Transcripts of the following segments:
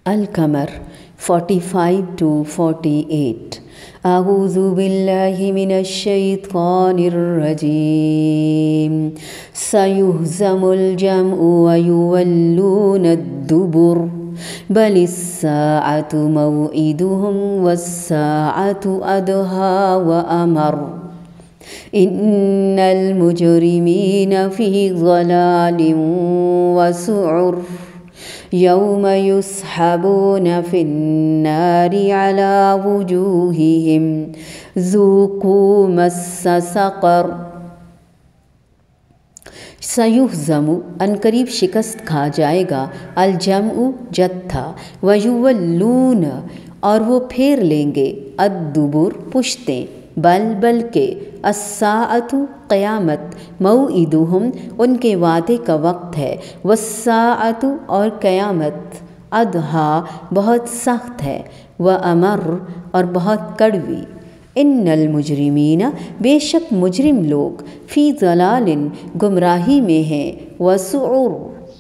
القمر 45 to 48. أعوذ بالله من الشيطان الرجيم. سيهزم الجمع ويولون الدبر بل الساعة موعدهم والساعة أدهى وأمر. إن المجرمين في ضلال وسعر يوم يسحبون في النار على وجوههم ذوقوا مس سقر. سیہزم عنقریب شکست کھا جائے گا الجمع جتھا ویولون اور وہ پھیر لیں گے الدبر پشتیں بلکہ الساعۃ قیامت موعدہم ان کے وعدے کا وقت ہے والساعۃ اور قیامت ادہا بہت سخت ہے وامر اور بہت کڑوی. ان المجرمین بے شک مجرم لوگ فی ضلال گمراہی میں ہیں وسعر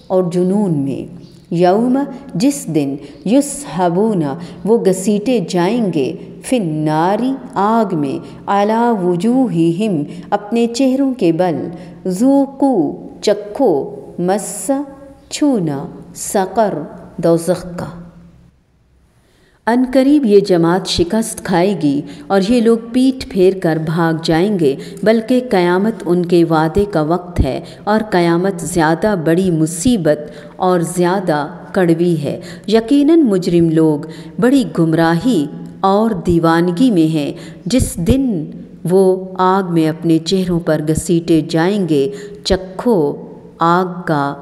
اور جنون میں. یوم جس دن یسحبون وہ گھسیٹے جائیں گے فی النار آگ میں علی وجوہہم اپنے چہروں کے بل ذوقوا چکھو مس چھونا سقر دوزخ کا. عنقریب یہ جماعت شکست کھائے گی اور یہ لوگ پیٹھ پھیر کر بھاگ جائیں گے بلکہ قیامت ان کے وعدے کا وقت ہے اور قیامت زیادہ بڑی مصیبت اور زیادہ کڑوی ہے. یقیناً مجرم لوگ بڑی گمراہی اور دیوانگی میں ہیں جس دن وہ آگ میں اپنے چہروں پر گھسیٹے جائیں گے چکھو آگ کا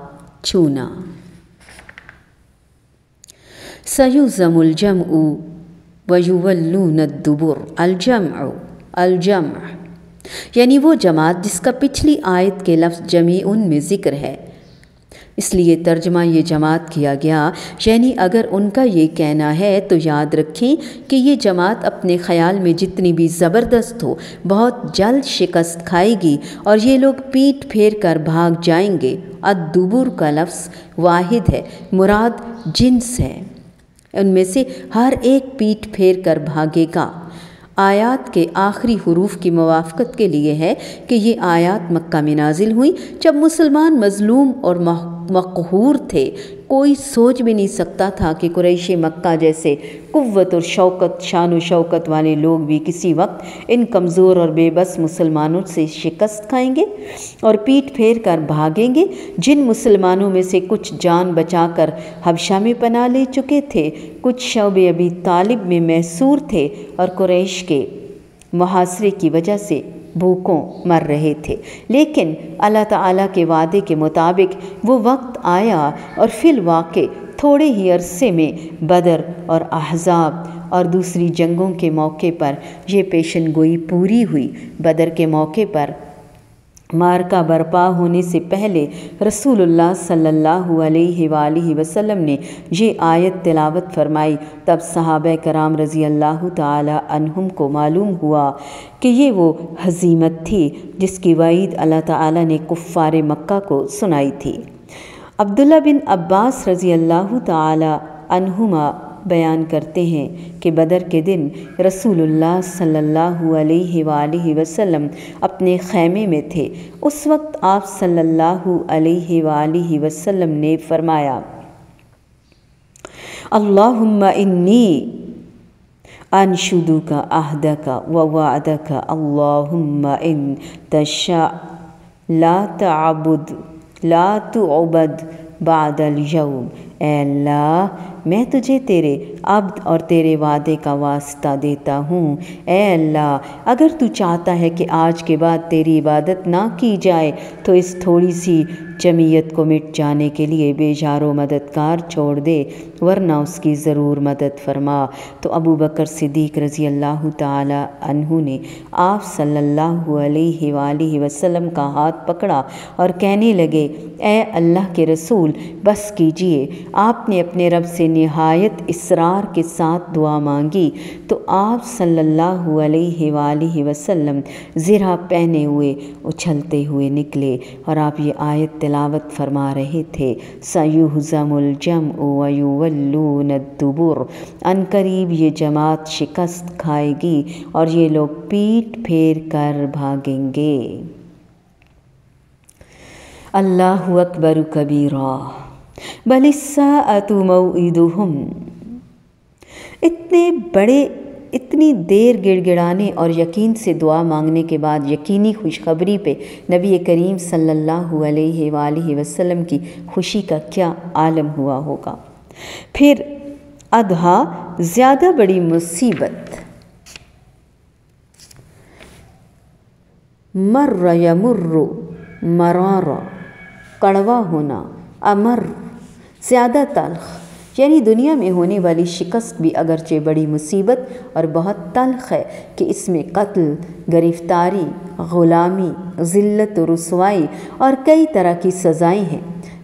چھونا. سیہزم الجمع ویولون الدبر. الجمع یعنی وہ جماعت جس کا پچھلی آیت کے لفظ جمیعن میں ذکر ہے، اس لیے ترجمہ یہ جماعت کیا گیا. یعنی اگر ان کا یہ کہنا ہے تو یاد رکھیں کہ یہ جماعت اپنے خیال میں جتنی بھی زبردست ہو بہت جلد شکست کھائے گی اور یہ لوگ پیٹھ پھیر کر بھاگ جائیں گے. الدبر کا لفظ واحد ہے، مراد جنس ہے، ان میں سے ہر ایک پیٹھ پھیر کر بھاگے گا. آیات کے آخری حروف کی موافقت کے لیے ہے کہ یہ آیات مکہ میں نازل ہوئیں جب مسلمان مظلوم اور مقہور تھے. کوئی سوچ بھی نہیں سکتا تھا کہ قریش مکہ جیسے قوت اور شوکت شان و شوکت والے لوگ بھی کسی وقت ان کمزور اور بے بس مسلمانوں سے شکست کھائیں گے اور پیٹھ پھیر کر بھاگیں گے. جن مسلمانوں میں سے کچھ جان بچا کر حبشہ میں پناہ لے چکے تھے، کچھ شعب ابی طالب میں محصور تھے اور قریش کے محاصرے کی وجہ سے بھوکوں مر رہے تھے. لیکن اللہ تعالیٰ کے وعدے کے مطابق وہ وقت آیا اور فی الواقع تھوڑے ہی عرصے میں بدر اور احزاب اور دوسری جنگوں کے موقع پر یہ پیشن گوئی پوری ہوئی. بدر کے موقع پر مارکہ برپا ہونے سے پہلے رسول اللہ صلی اللہ علیہ وآلہ وسلم نے یہ آیت تلاوت فرمائی. تب صحابہ کرام رضی اللہ تعالی عنہم کو معلوم ہوا کہ یہ وہ ہزیمت تھی جس کی وعید اللہ تعالی نے کفار مکہ کو سنائی تھی. عبداللہ بن عباس رضی اللہ تعالی عنہما بیان کرتے ہیں کہ بدر کے دن رسول اللہ صلی اللہ علیہ وآلہ وسلم اپنے خیمے میں تھے. اس وقت آپ صلی اللہ علیہ وآلہ وسلم نے فرمایا: اللہم انی انشدک عہدک ووعدک اللہم ان تشاء لا تعبد بعد اليوم. اے اللہ میں تجھے تیرے عبد اور تیرے وعدے کا واسطہ دیتا ہوں. اے اللہ اگر تو چاہتا ہے کہ آج کے بعد تیری عبادت نہ کی جائے تو اس تھوڑی سی جمعیت کو مٹ جانے کے لیے بے جار و مددگار چھوڑ دے، ورنہ اس کی ضرور مدد فرما. تو ابو بکر صدیق رضی اللہ تعالی عنہ نے آپ صلی اللہ علیہ وآلہ وسلم کا ہاتھ پکڑا اور کہنے لگے: اے اللہ کے رسول بس کیجئے. آپ نے اپنے رب سے نہایت اصرار اقرار کے ساتھ دعا مانگی تو آپ صلی اللہ علیہ وآلہ وسلم زرہ پہنے ہوئے اچھلتے ہوئے نکلے اور آپ یہ آیت تلاوت فرما رہے تھے، سَيُهْزَمُ الْجَمْعُ وَيُوَلُّونَ الدُّبُرَ، ان قریب یہ جماعت شکست کھائے گی اور یہ لوگ پیٹ پھیر کر بھاگیں گے۔ اللہ اکبر کبیرا بل الساعۃ موعدہم۔ اتنی دیر گڑ گڑانے اور یقین سے دعا مانگنے کے بعد یقینی خوشخبری پہ نبی کریم صلی اللہ علیہ وآلہ وسلم کی خوشی کا کیا عالم ہوا ہوگا۔ پھر اضحیٰ زیادہ بڑی مصیبت، مر یمر مرارا، کڑوا ہونا، امر زیادہ تلخ، یعنی دنیا میں ہونے والی شکست بھی اگرچہ بڑی مصیبت اور بہت تلخ ہے کہ اس میں قتل، گرفتاری، غلامی، ذلت و رسوائی اور کئی طرح کی سزائیں ہیں،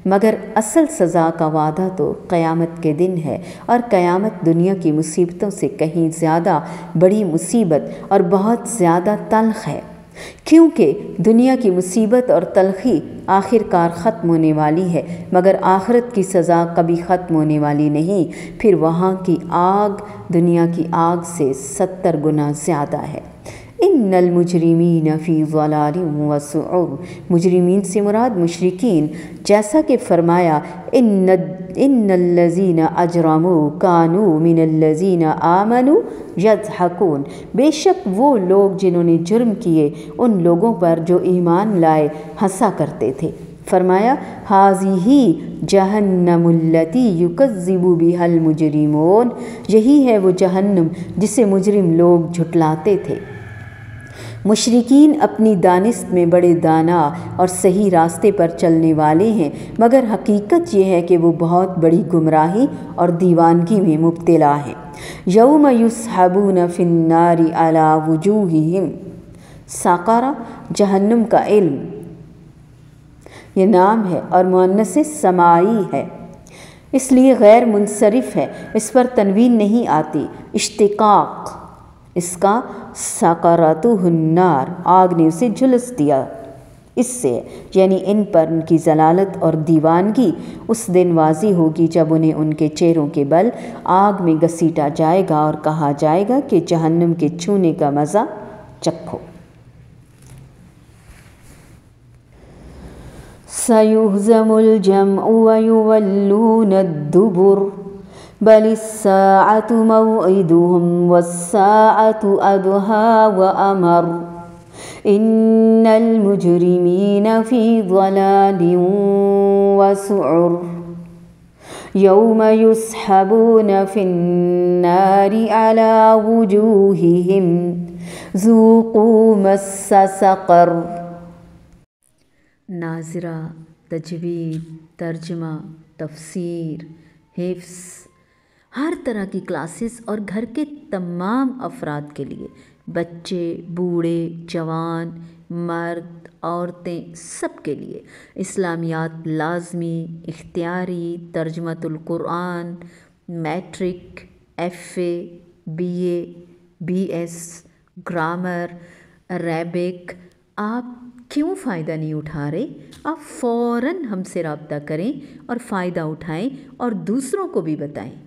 مگر اصل سزا کا وعدہ تو قیامت کے دن ہے، اور قیامت دنیا کی مصیبتوں سے کہیں زیادہ بڑی مصیبت اور بہت زیادہ تلخ ہے، کیونکہ دنیا کی مصیبت اور تلخی آخر کار ختم ہونے والی ہے، مگر آخرت کی سزا کبھی ختم ہونے والی نہیں، پھر وہاں کی آگ دنیا کی آگ سے 70 گنا زیادہ ہے۔ ان المجرمین فی ضلال و سعر، مجرمین سے مراد مشرکین، جیسا کہ فرمایا ان الذین اجرموا کانوا من الذین آمنوا یضحکون، بے شک وہ لوگ جنہوں نے جرم کیے ان لوگوں پر جو ایمان لائے ہنسا کرتے تھے۔ فرمایا ھذہ جہنم التی یکذب بہا المجرمون، یہی ہے وہ جہنم جسے مجرم لوگ جھٹلاتے تھے۔ مشرکین اپنی دانست میں بڑے دانا اور صحیح راستے پر چلنے والے ہیں، مگر حقیقت یہ ہے کہ وہ بہت بڑی گمراہی اور دیوانگی میں مبتلا ہیں۔ یوم یسحبون فی النار علی وجوہہم، ساقارہ جہنم کا علم یہ نام ہے اور مؤنث سماعی ہے، اس لیے غیر منصرف ہے، اس پر تنوین نہیں آتی۔ اشتقاق اس کا ساقراتہ النار، آگ نے اسے جھلس دیا، اس سے یعنی ان پر ان کی ضلالت اور دیوانگی اس دن واضح ہوگی جب انہیں ان کے چہروں کے بل آگ میں گھسیٹا جائے گا اور کہا جائے گا کہ جہنم کے چھونے کا مزہ چکھو۔ سَيُهْزَمُ الْجَمْعُ وَيُوَلُّونَ الدُّبُرَ بل الساعة موعدهم والساعة أدهى وأمر إن المجرمين في ضلال وسعر يوم يسحبون في النار على وجوههم ذوقوا مس سقر۔ ناظرہ، تجوید، ترجمہ، تفسیر، حفظ، ہر طرح کی کلاسز اور گھر کے تمام افراد کے لیے، بچے، بوڑھے، جوان، مرد، عورتیں، سب کے لیے اسلامیات لازمی، اختیاری، ترجمۃ القرآن، matric, FA، BA، BS، grammar, Arabic. آپ کیوں فائدہ نہیں اٹھا رہے؟ آپ فوراً ہم سے رابطہ کریں اور فائدہ اٹھائیں اور دوسروں کو بھی بتائیں۔